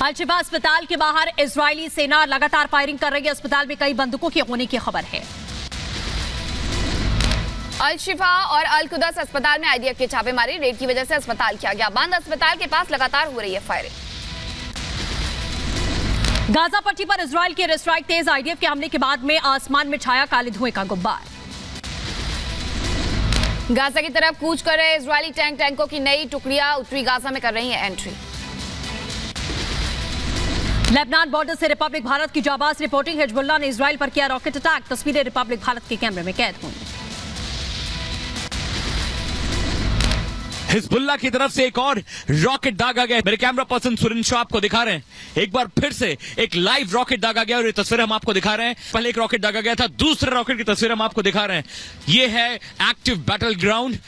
अल-शिफा अस्पताल के बाहर इजरायली सेना लगातार फायरिंग कर रही है। अस्पताल में कई बंदूकों के होने की खबर है। अल-शिफा और अल-कुदस अस्पताल में आईडीएफ की छापेमारी, रेड की वजह से अस्पताल किया गया बंद। अस्पताल के पास लगातार हो रही है फायरिंग। गाजा पट्टी पर इजरायल की एयर स्ट्राइक तेज, आईडीएफ के हमले के बाद में आसमान में छाया काले धुएं का गुब्बार। गाजा की तरफ कूच कर रहे इजरायली टैंकों की नई टुकड़ियां उत्तरी गाजा में कर रही हैं एंट्री। लेबनान बॉर्डर से रिपब्लिक भारत की जाबाज रिपोर्टिंग, हिजबुल्लाह ने इजरायल पर किया रॉकेट अटैक, तस्वीरें रिपब्लिक भारत के कैमरे में कैद हुई। हिजबुल्लाह की तरफ से एक और रॉकेट दागा गया। मेरे कैमरा पर्सन सुरेंद्र शाह आपको दिखा रहे हैं एक बार फिर से एक लाइव रॉकेट दागा गया और ये तस्वीरें हम आपको दिखा रहे हैं। पहले एक रॉकेट दागा गया था, दूसरे रॉकेट की तस्वीर हम आपको दिखा रहे हैं। ये है active battle ground.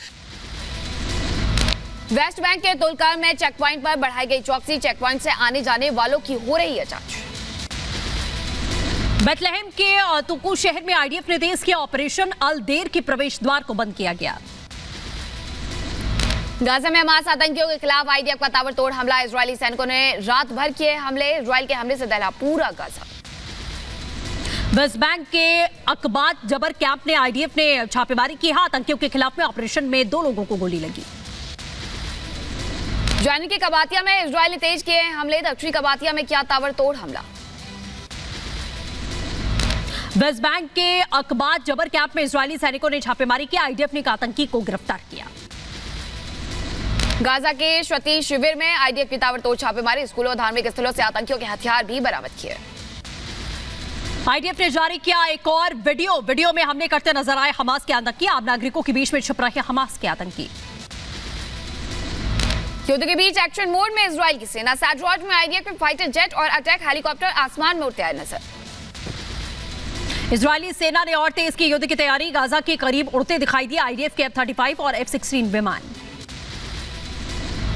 West Bank के तुलकार में चेक पॉइंट पर बढ़ाई गई चौकसी, चेक पॉइंट से आने जाने वालों की हो रही है जांच। बेथलेहम के तुकू शहर में आईडीएफ ने तेज किया ऑपरेशन, अल देर के प्रवेश द्वार को बंद किया गया। गाजा में हमास आतंकियों के खिलाफ आईडीएफ का ताबड़तोड़ हमला, इजरायली सैनिकों ने रात भर किए हमले, इजरायल के हमले से दहला पूरा गाजा। वेस्ट बैंक के अकबात जबर कैंप ने आईडीएफ ने छापेमारी की, आतंकियों के खिलाफ में ऑपरेशन में 2 लोगों को गोली लगी। जानी की कबातिया में इजरायल ने तेज किए हमले, दक्षिणी कबातिया में किया ताबड़तोड़ हमला। वेस्ट बैंक के अकबात जबर कैंप में इजरायली सैनिकों ने छापेमारी की, आईडीएफ ने एक आतंकी को गिरफ्तार किया। गाजा के शती शिविर में आईडीएफ की ताबड़तोड़ छापेमारी, स्कूलों और धार्मिक स्थलों से आतंकियों के हथियार भी बरामद किए। आईडीएफ ने जारी किया एक और वीडियो में हमले करते नजर आए हमास के आतंकी, आम नागरिकों के बीच में छुप रहे हमास के आतंकी। युद्ध के बीच एक्शन मोड में इजरायल की सेना, सैड्रॉज में आईडीएफ के फाइटर जेट और अटैक हेलीकॉप्टर आसमान में उड़ते आए नजर। इजरायली सेना ने और तेज की युद्ध की तैयारी, गाजा के करीब उड़ते दिखाई दिए आईडीएफ के F-35 और F-16 विमान।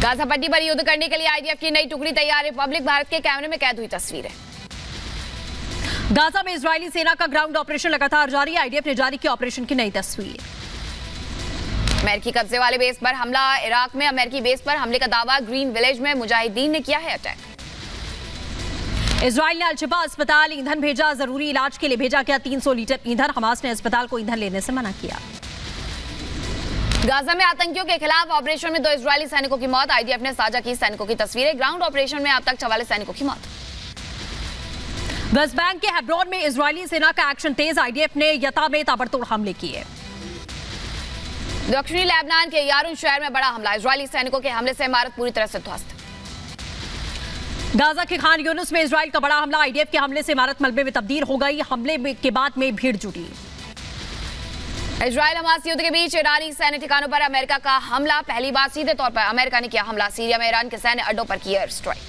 गाजा पट्टी पर युद्ध करने के लिए आईडीएफ की नई टुकड़ी तैयार, रिपब्लिक भारत के कैमरे में कैद हुई तस्वीरें। गाजा में इजरायली सेना का ग्राउंड ऑपरेशन लगातार जारी, आईडीएफ ने जारी की ऑपरेशन की नई तस्वीर। अमेरिकी कब्जे वाले बेस पर हमला, इराक में अमेरिकी बेस पर हमले का दावा, ग्रीन विलेज में मुजाहिदीन ने किया है अटैक। इजरायल ने अल-शिफा अस्पताल ईंधन भेजा, जरूरी इलाज के लिए भेजा गया 300 लीटर ईंधन, हमास ने अस्पताल को ईंधन लेने से मना किया। गाजा में आतंकियों के खिलाफ ऑपरेशन में 2 इजरायली सैनिकों की मौत, आईडीएफ ने साझा की सैनिकों की तस्वीरें, ग्राउंड ऑपरेशन में अब तक 44 सैनिकों की मौत। वेस्ट बैंक के हेब्रोन में इजरायली सेना का एक्शन तेज, आईडीएफ ने यता में ताबड़तोड़ हमले किए। दक्षिणी लेबनान के यारून शहर में बड़ा हमला, इजरायली सैनिकों के हमले से इमारत पूरी तरह से ध्वस्त। गाजा के खान यूनुस में इजरायल का बड़ा हमला, आईडीएफ के हमले से इमारत मलबे में तब्दील हो गई, हमले के बाद में भीड़ जुटी। इजरायल हमास युद्ध के बीच ईरानी सैन्य ठिकानों पर अमेरिका का हमला, पहली बार सीधे तौर पर अमेरिका ने किया हमला, सीरिया में ईरान के सैन्य अड्डों पर की एयर स्ट्राइक।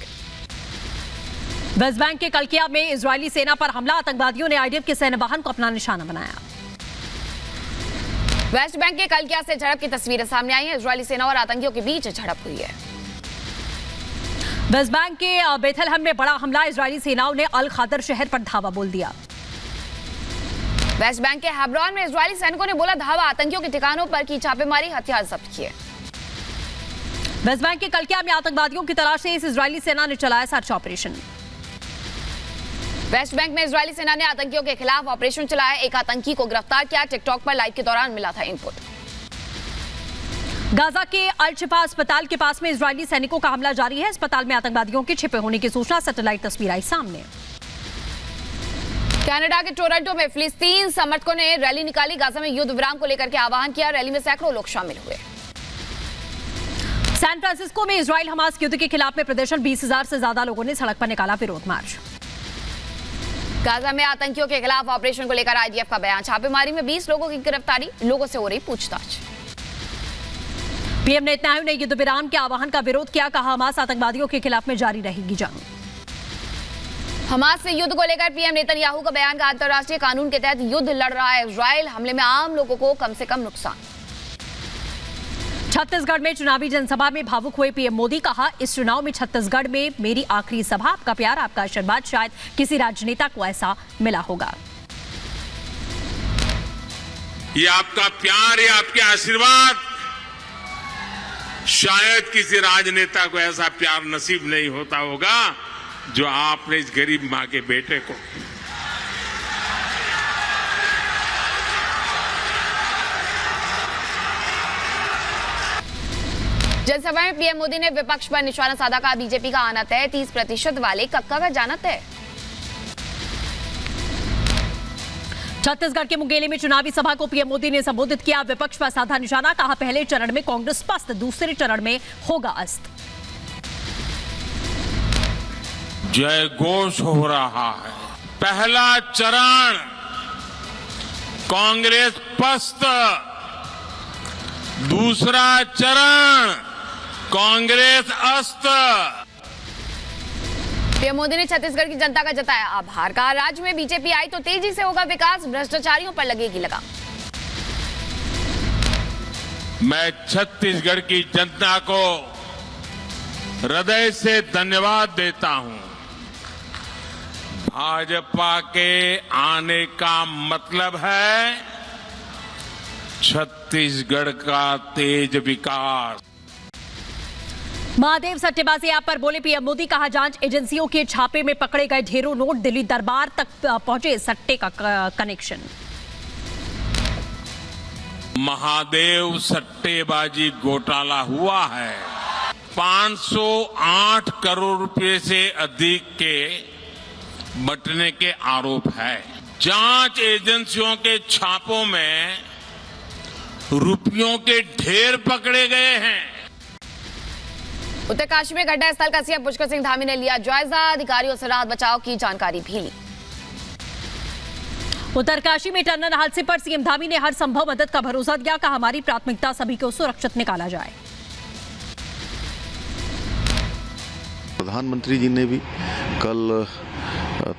वेस्ट बैंक के कलकिया में इजरायली सेना पर हमला, आतंकवादियों ने आईडीएफ के सैन्य वाहन को अपना निशाना बनाया। वेस्ट बैंक के कलकिया से झड़प की तस्वीरें सामने आई हैं, इजरायली सेना और आतंकियों के बीच झड़प हुई है। वेस्ट बैंक के बेथलहम में बड़ा हमला, इजरायली सेनाओं ने अल खादर शहर पर धावा बोल दिया। वेस्ट बैंक के हेब्रोन में इजरायली सैनिकों ने बोला धावा, आतंकियों के ठिकानों पर की छापेमारी, हथियार जब्त किए। वेस्ट बैंक के कलकिया में आतंकवादियों की तलाश से इस इजरायली सेना ने चलाया सर्च ऑपरेशन। वेस्ट बैंक में इजरायली सेना ने आतंकियों के खिलाफ ऑपरेशन चलाया, एक आतंकी को गिरफ्तार किया, टिकटॉक पर लाइव के दौरान मिला था इनपुट। गाजा के अल-शिफा अस्पताल के पास में इजरायली सैनिकों का हमला जारी है, अस्पताल में आतंकवादियों के छिपे होने की सूचना, सैटेलाइट तस्वीर आई सामने। कनाडा के टोरंटो में फिलिस्तीन समर्थकों ने रैली निकाली, गाजा में युद्ध विराम को लेकर के आह्वान किया, रैली में सैकड़ों लोग शामिल हुए। सैन फ्रांसिस्को में इजरायल हमास युद्ध के खिलाफ में प्रदर्शन, 20,000 से ज्यादा लोगों ने सड़क पर निकाला विरोध मार्च। गाजा में आतंकियों के खिलाफ ऑपरेशन को लेकर आईडीएफ का बयान, छापेमारी में 20 लोगों की गिरफ्तारी, लोगों से हो रही पूछताछ। पीएम नेतन्याहू ने युद्ध विराम के आह्वान का विरोध किया, कहा हमास आतंकवादियों के खिलाफ में जारी रहेगी जंग। हमास से युद्ध को लेकर पीएम नेतन्याहू का बयान, का अंतर्राष्ट्रीय कानून के तहत युद्ध लड़ रहा है इजरायल, हमले में आम लोगों को कम से कम नुकसान। छत्तीसगढ़ में चुनावी जनसभा में भावुक हुए पीएम मोदी, कहा इस चुनाव में छत्तीसगढ़ में मेरी आखिरी सभा, आपका प्यार आपका आशीर्वाद, शायद किसी राजनेता को ऐसा मिला होगा। ये आपका प्यार, ये आपके आशीर्वाद, शायद किसी राजनेता को ऐसा प्यार नसीब नहीं होता होगा जो आपने इस गरीब मां के बेटे को जनसभा में पीएम मोदी ने विपक्ष पर निशाना साधा, कहा बीजेपी का आना तय, 30% वाले कक्का का जाना तय। छत्तीसगढ़ के मुंगेली में चुनावी सभा को पीएम मोदी ने संबोधित किया, विपक्ष पर साधा निशाना, कहा पहले चरण में कांग्रेस पस्त, दूसरे चरण में होगा अस्त। जय घोष हो रहा है। पहला चरण कांग्रेस पस्त, दूसरा चरण कांग्रेस अस्त। पीएम मोदी ने छत्तीसगढ़ की जनता का जताया आभार, कहा राज्य में बीजेपी आई तो तेजी से होगा विकास, भ्रष्टाचारियों पर लगेगी लगाम। मैं छत्तीसगढ़ की जनता को हृदय से धन्यवाद देता हूं। भाजपा के आने का मतलब है छत्तीसगढ़ का तेज विकास। महादेव सट्टेबाजी ऐप पर बोले पीएम मोदी, कहा जांच एजेंसियों के छापे में पकड़े गए ढेरों नोट, दिल्ली दरबार तक पहुंचे सट्टे का कनेक्शन। महादेव सट्टेबाजी घोटाला हुआ है। 508 करोड़ रुपए से अधिक के बटने के आरोप है। जांच एजेंसियों के छापों में रुपयों के ढेर पकड़े गए हैं। उत्तरकाशी में घटना स्थल का सीएम पुष्कर सिंह धामी ने लिया जायजा, अधिकारियों से राहत बचाव की जानकारी भी ली। उत्तरकाशी में टनल हादसे पर सीएम धामी ने हर संभव मदद का भरोसा दिया, कहा हमारी प्राथमिकता सभी को सुरक्षित निकाला जाए। प्रधानमंत्री जी ने भी कल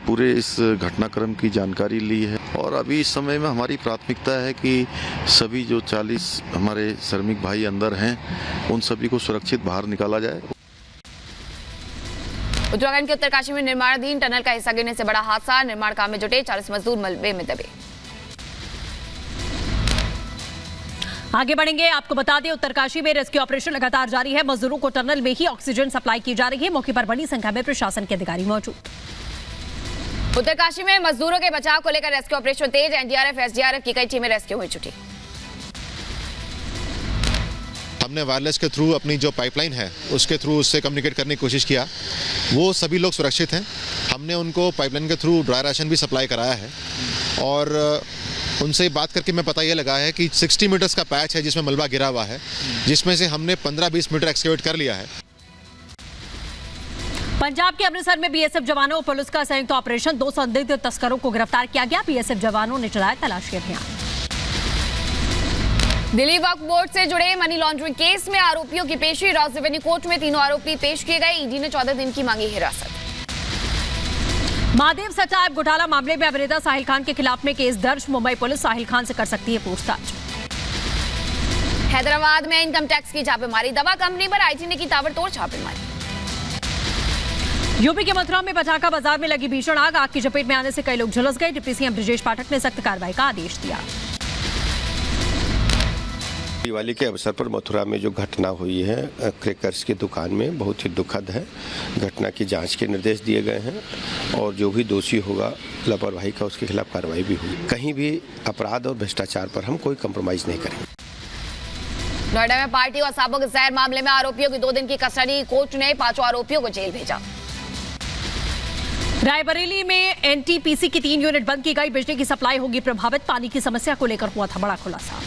पूरे इस घटनाक्रम की जानकारी ली है और अभी इस समय में हमारी प्राथमिकता है कि सभी जो 40 हमारे श्रमिक भाई अंदर हैं उन सभी को सुरक्षित बाहर निकाला जाए। उत्तराखंड के उत्तरकाशी में निर्माणाधीन टनल का हिस्सा गिरने से बड़ा हादसा, निर्माण काम में जुटे 40 मजदूर मलबे में दबे। आगे बढ़ेंगे, आपको बता दें उत्तरकाशी में रेस्क्यू ऑपरेशन लगातार जारी है। मजदूरों को टनल में ही ऑक्सीजन सप्लाई की जा रही है। मौके पर बड़ी संख्या में प्रशासन के अधिकारी मौजूद। उत्तरकाशी में मजदूरों के बचाव को लेकर रेस्क्यू ऑपरेशन तेज, एनडीआरएफ एसडीआरएफ की कई टीमें रेस्क्यू में जुटी। हमने वायरलेस के थ्रू अपनी जो पाइपलाइन है उसके थ्रू उससे कम्युनिकेट करने की कोशिश किया। वो सभी लोग सुरक्षित हैं। हमने उनको पाइपलाइन के थ्रू ड्राई राशन भी सप्लाई कराया है और उनसे बात करके मैं पता ये लगा है कि 60 मीटर्स का पैच है जिसमें मलबा गिरा हुआ है, जिसमें से हमने 15-20 मीटर एक्सकेवेट कर लिया है। पंजाब के अमृतसर में बीएसएफ जवानों और पुलिस का संयुक्त ऑपरेशन, 2 संदिग्ध तस्करों को गिरफ्तार किया गया। बीएसएफ जवानों ने चलाया तलाशी अभियान। दिल्ली वक्फ बोर्ड से जुड़े मनी लॉन्ड्रिंग केस में आरोपियों की पेशी, रॉस रेवेन्यू कोर्ट में तीनों आरोपी पेश किए गए। ईडी ने 14 दिन की मांगी हिरासत। महादेव सट्टा ऐप घोटाला मामले में अभिनेता साहिल खान के खिलाफ में केस दर्ज। मुंबई पुलिस साहिल खान से कर सकती है पूछताछ। हैदराबाद में इनकम टैक्स की छापेमारी, दवा कंपनी पर आईटी ने की ताबड़तोड़ छापेमारी। यूपी के मथुरा में पटाखा बाजार में लगी भीषण आग, आग की चपेट में आने से कई लोग झुलस गए। डिप्टी सीएम ब्रजेश पाठक ने सख्त कार्रवाई का आदेश दिया। दिवाली के अवसर पर मथुरा में जो घटना हुई है क्रैकर्स की दुकान में, बहुत ही दुखद है। घटना की जांच के निर्देश दिए गए हैं और जो भी दोषी होगा लापरवाही का उसके खिलाफ कार्रवाई भी हुई। कहीं भी अपराध और भ्रष्टाचार पर हम कोई कंप्रोमाइज नहीं करेंगे। नोएडा में पार्टी और सांपों के जहर मामले में आरोपियों की 2 दिन की कस्टडी, कोर्ट ने 5 आरोपियों को जेल भेजा। रायबरेली में एनटीपीसी की 3 यूनिट बंद की गई, बिजली की सप्लाई होगी प्रभावित। पानी की समस्या को लेकर हुआ था बड़ा खुलासा।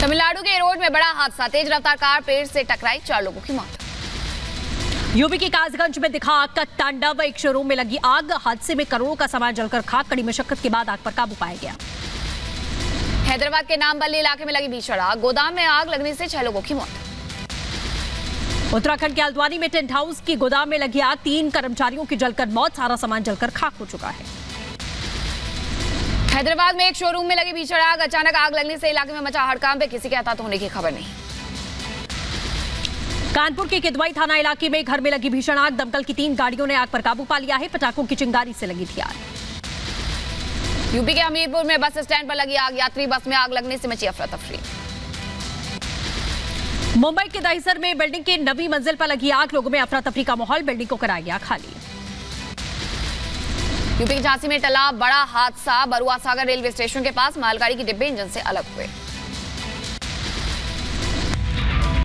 तमिलनाडु के रोड में बड़ा हादसा, तेज रफ्तार कार पेड़ से टकराई, 4 लोगों की मौत। यूपी के कासगंज में दिखा आग का तांडव, एक शोरूम में लगी आग, हादसे में करोड़ों का सामान जलकर खाक। कड़ी मशक्कत के बाद आग पर काबू पाया गया। हैदराबाद के नामबल्ली इलाके में लगी भीषण आग, गोदाम में आग लगने से 6 लोगों की मौत। उत्तराखंड के हल्द्वानी में टेंट हाउस की गोदाम में लगी आग, 3 कर्मचारियों की जलकर मौत, सारा सामान जलकर खाक हो चुका है। हैदराबाद में एक शोरूम में लगी भीषण आग, अचानक आग लगने से इलाके में मचा हड़कंप, किसी के हताहत होने की खबर नहीं। कानपुर के किदवाई थाना इलाके में घर में लगी भीषण आग, दमकल की 3 गाड़ियों ने आग पर काबू पा लिया है। पटाखों की चिंगारी से लगी थी आग। यूपी के हमीरपुर में बस स्टैंड पर लगी आग, यात्री बस में आग लगने से मची अफरा तफरी। मुंबई के दहिसर में बिल्डिंग की 9वीं मंजिल पर लगी आग, लोगों में अफरा तफरी का माहौल, बिल्डिंग को कराया गया खाली। यूपी के झांसी में टला बड़ा हादसा, बरुआ सागर रेलवे स्टेशन के पास मालगाड़ी के डिब्बे इंजन से अलग हुए।